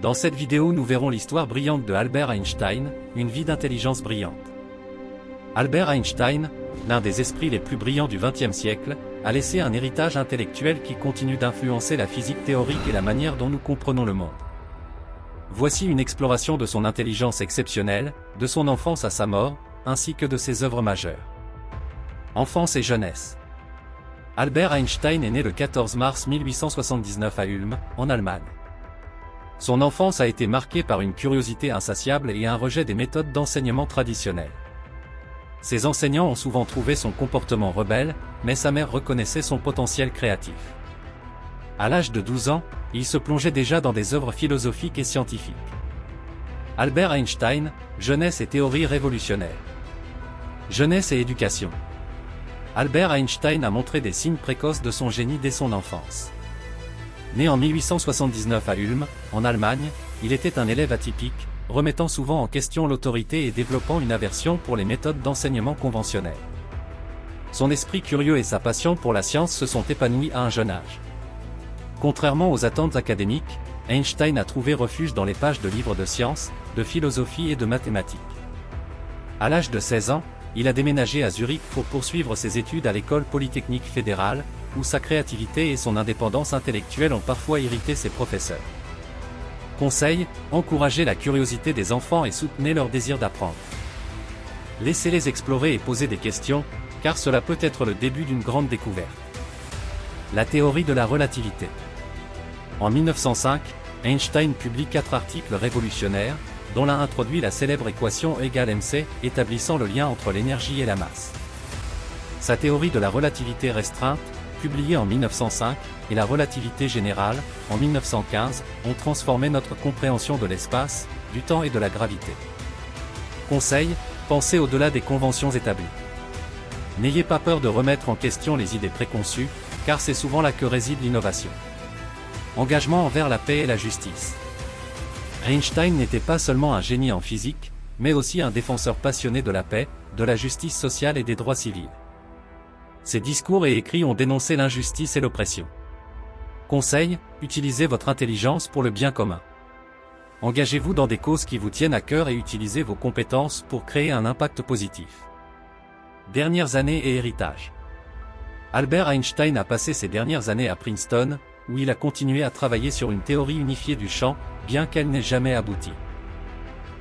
Dans cette vidéo nous verrons l'histoire brillante de Albert Einstein, une vie d'intelligence brillante. Albert Einstein, l'un des esprits les plus brillants du XXe siècle, a laissé un héritage intellectuel qui continue d'influencer la physique théorique et la manière dont nous comprenons le monde. Voici une exploration de son intelligence exceptionnelle, de son enfance à sa mort, ainsi que de ses œuvres majeures. Enfance et jeunesse. Albert Einstein est né le 14 mars 1879 à Ulm, en Allemagne. Son enfance a été marquée par une curiosité insatiable et un rejet des méthodes d'enseignement traditionnelles. Ses enseignants ont souvent trouvé son comportement rebelle, mais sa mère reconnaissait son potentiel créatif. À l'âge de 12 ans, il se plongeait déjà dans des œuvres philosophiques et scientifiques. Albert Einstein, jeunesse et théorie révolutionnaire. Jeunesse et éducation. Albert Einstein a montré des signes précoces de son génie dès son enfance. Né en 1879 à Ulm, en Allemagne, il était un élève atypique, remettant souvent en question l'autorité et développant une aversion pour les méthodes d'enseignement conventionnelles. Son esprit curieux et sa passion pour la science se sont épanouis à un jeune âge. Contrairement aux attentes académiques, Einstein a trouvé refuge dans les pages de livres de sciences, de philosophie et de mathématiques. À l'âge de 16 ans, il a déménagé à Zurich pour poursuivre ses études à l'école polytechnique fédérale, où sa créativité et son indépendance intellectuelle ont parfois irrité ses professeurs. Conseil, encouragez la curiosité des enfants et soutenez leur désir d'apprendre. Laissez-les explorer et poser des questions, car cela peut être le début d'une grande découverte. La théorie de la relativité. En 1905, Einstein publie 4 articles révolutionnaires, dont l'un introduit la célèbre équation E = mc, établissant le lien entre l'énergie et la masse. Sa théorie de la relativité restreinte, publiée en 1905, et la relativité générale, en 1915, ont transformé notre compréhension de l'espace, du temps et de la gravité. Conseil, pensez au-delà des conventions établies. N'ayez pas peur de remettre en question les idées préconçues, car c'est souvent là que réside l'innovation. Engagement envers la paix et la justice. Einstein n'était pas seulement un génie en physique, mais aussi un défenseur passionné de la paix, de la justice sociale et des droits civils. Ses discours et écrits ont dénoncé l'injustice et l'oppression. Conseil, utilisez votre intelligence pour le bien commun. Engagez-vous dans des causes qui vous tiennent à cœur et utilisez vos compétences pour créer un impact positif. Dernières années et héritage. Albert Einstein a passé ses dernières années à Princeton, où il a continué à travailler sur une théorie unifiée du champ, bien qu'elle n'ait jamais abouti.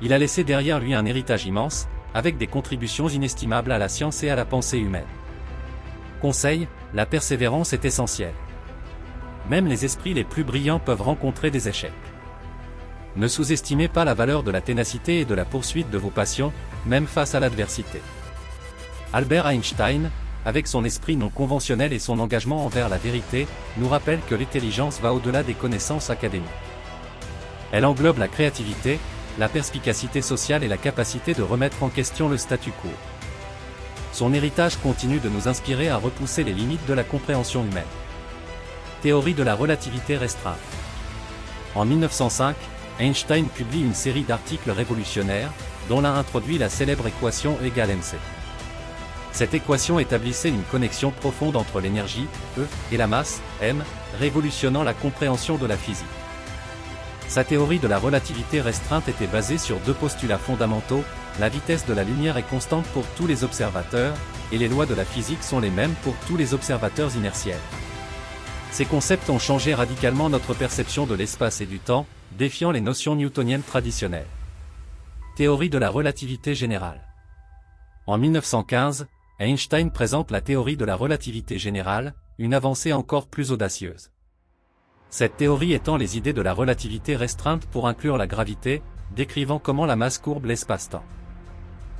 Il a laissé derrière lui un héritage immense, avec des contributions inestimables à la science et à la pensée humaine. Conseil, la persévérance est essentielle. Même les esprits les plus brillants peuvent rencontrer des échecs. Ne sous-estimez pas la valeur de la ténacité et de la poursuite de vos passions, même face à l'adversité. Albert Einstein, avec son esprit non conventionnel et son engagement envers la vérité, nous rappelle que l'intelligence va au-delà des connaissances académiques. Elle englobe la créativité, la perspicacité sociale et la capacité de remettre en question le statu quo. Son héritage continue de nous inspirer à repousser les limites de la compréhension humaine. Théorie de la relativité restreinte. En 1905, Einstein publie une série d'articles révolutionnaires, dont l'un introduit la célèbre équation E = mc. Cette équation établissait une connexion profonde entre l'énergie, E, et la masse, m, révolutionnant la compréhension de la physique. Sa théorie de la relativité restreinte était basée sur 2 postulats fondamentaux, la vitesse de la lumière est constante pour tous les observateurs, et les lois de la physique sont les mêmes pour tous les observateurs inertiels. Ces concepts ont changé radicalement notre perception de l'espace et du temps, défiant les notions newtoniennes traditionnelles. Théorie de la relativité générale. En 1915, Einstein présente la théorie de la relativité générale, une avancée encore plus audacieuse. Cette théorie étend les idées de la relativité restreinte pour inclure la gravité, décrivant comment la masse courbe l'espace-temps.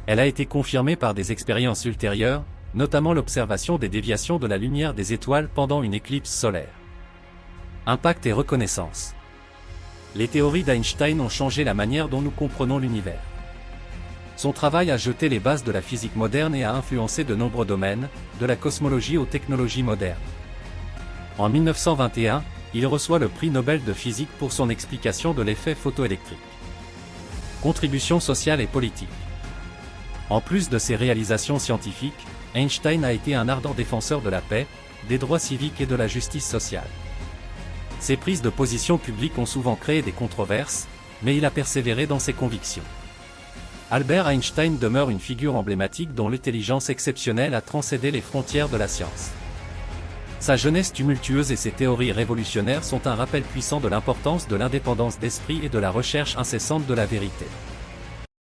Elle a été confirmée par des expériences ultérieures, notamment l'observation des déviations de la lumière des étoiles pendant une éclipse solaire. Impact et reconnaissance. Les théories d'Einstein ont changé la manière dont nous comprenons l'univers. Son travail a jeté les bases de la physique moderne et a influencé de nombreux domaines, de la cosmologie aux technologies modernes. En 1921, il reçoit le prix Nobel de physique pour son explication de l'effet photoélectrique. Contribution sociale et politique. En plus de ses réalisations scientifiques, Einstein a été un ardent défenseur de la paix, des droits civiques et de la justice sociale. Ses prises de position publiques ont souvent créé des controverses, mais il a persévéré dans ses convictions. Albert Einstein demeure une figure emblématique dont l'intelligence exceptionnelle a transcendé les frontières de la science. Sa jeunesse tumultueuse et ses théories révolutionnaires sont un rappel puissant de l'importance de l'indépendance d'esprit et de la recherche incessante de la vérité.